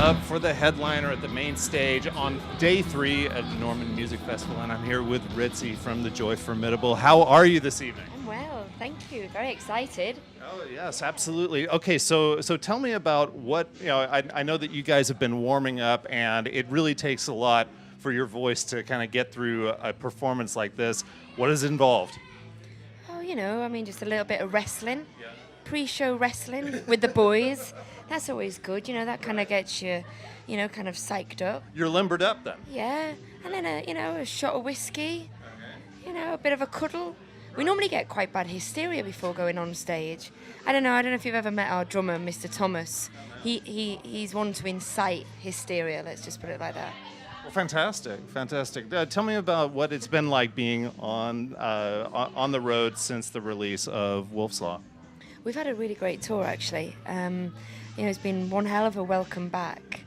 up for the headliner at the main stage on day 3 at the Norman Music Festival, and I'm here with Ritzy from the Joy Formidable. How are you this evening? I'm well, thank you. Very excited. Oh yes, absolutely. Okay, so tell me about what I know that you guys have been warming up, and it really takes a lot for your voice to kind of get through a performance like this. What is involved? Oh, just a little bit of wrestling, pre-show wrestling with the boys. That's always good. That kind of gets you, kind of psyched up. You're limbered up then. Yeah, and then a shot of whiskey. A bit of a cuddle. We normally get quite bad hysteria before going on stage. I don't know if you've ever met our drummer, Mr. Thomas. He's one to incite hysteria. Let's just put it like that. Well, fantastic. Tell me about what it's been like being on the road since the release of Wolf's Law. We've had a really great tour, actually. It's been one hell of a welcome back.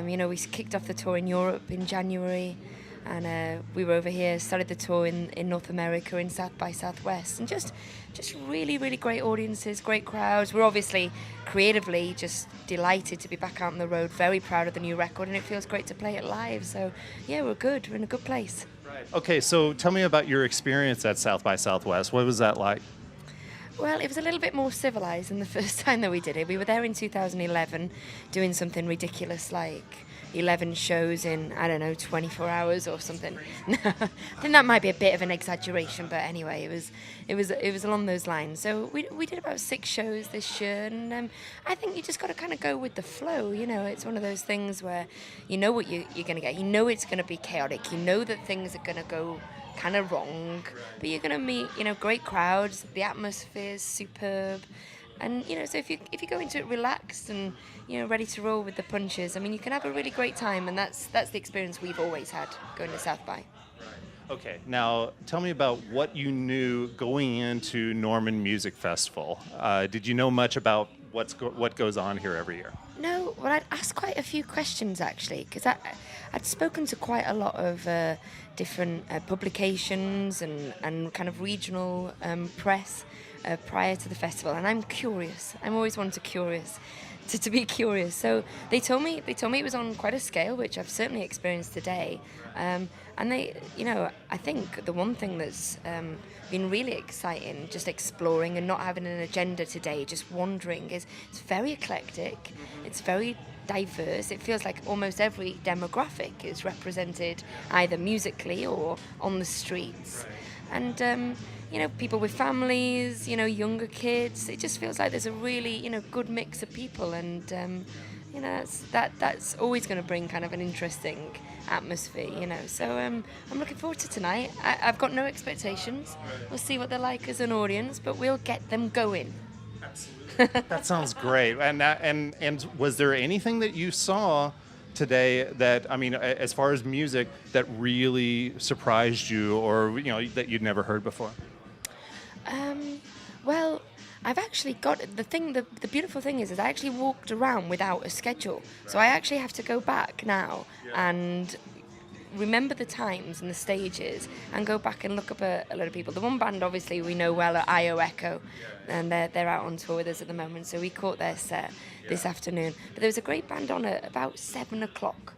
We kicked off the tour in Europe in January, and we were over here, started the tour in North America in South by Southwest, and just really, really great audiences, great crowds. We're obviously creatively just delighted to be back out on the road, very proud of the new record, and it feels great to play it live. So, yeah, we're good. We're in a good place. Right. Okay, so tell me about your experience at South by Southwest. What was that like? Well, it was a little bit more civilized than the first time that we did it. We were there in 2011 doing something ridiculous like 11 shows in, 24 hours or something. I think that might be a bit of an exaggeration, but anyway, it was along those lines. So we did about 6 shows this year, and I think you just got to kind of go with the flow. It's one of those things where you know what you're going to get. You know it's going to be chaotic. You know that things are going to go kind of wrong, but you're going to meet, great crowds. The atmosphere is superb, and so if you go into it relaxed and ready to roll with the punches, you can have a really great time, and that's the experience we've always had going to South by. Okay, now tell me about what you knew going into Norman Music Festival. Did you know much about what goes on here every year? No, well, I'd asked quite a few questions actually, because I'd spoken to quite a lot of different publications and kind of regional press prior to the festival, and I'm curious. I'm always one to be curious. So they told me it was on quite a scale, which I've certainly experienced today. And they, I think the one thing that's been really exciting, just exploring and not having an agenda today, just wandering, is it's very eclectic. It's very diverse. It feels like almost every demographic is represented either musically or on the streets. And people with families, younger kids. It just feels like there's a really, good mix of people, and that's always going to bring kind of an interesting atmosphere, So I'm looking forward to tonight. I've got no expectations. We'll see what they're like as an audience, but we'll get them going. Absolutely. That sounds great. And was there anything that you saw today that, as far as music, that really surprised you, or that you'd never heard before? Well, I've actually got the beautiful thing is I actually walked around without a schedule. So I actually have to go back now and remember the times and the stages and go back and look up a lot of people. The one band obviously we know well are IO Echo, and they're out on tour with us at the moment, so we caught their set this afternoon. But there was a great band on at about 7 o'clock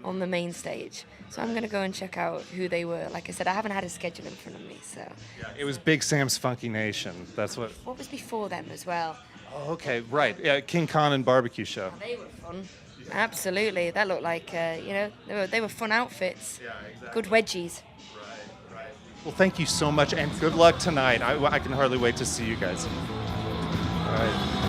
on the main stage. So I'm going to go and check out who they were. Like I said, I haven't had a schedule in front of me, so. Yeah, it was Big Sam's Funky Nation. That's what. What was before them as well? Oh, okay, right. Yeah, King Khan and Barbecue Show. Oh, they were fun. Absolutely. That looked like, they were fun outfits. Yeah, exactly. Good wedgies. Right. Well, thank you so much, and good luck tonight. I can hardly wait to see you guys. All right.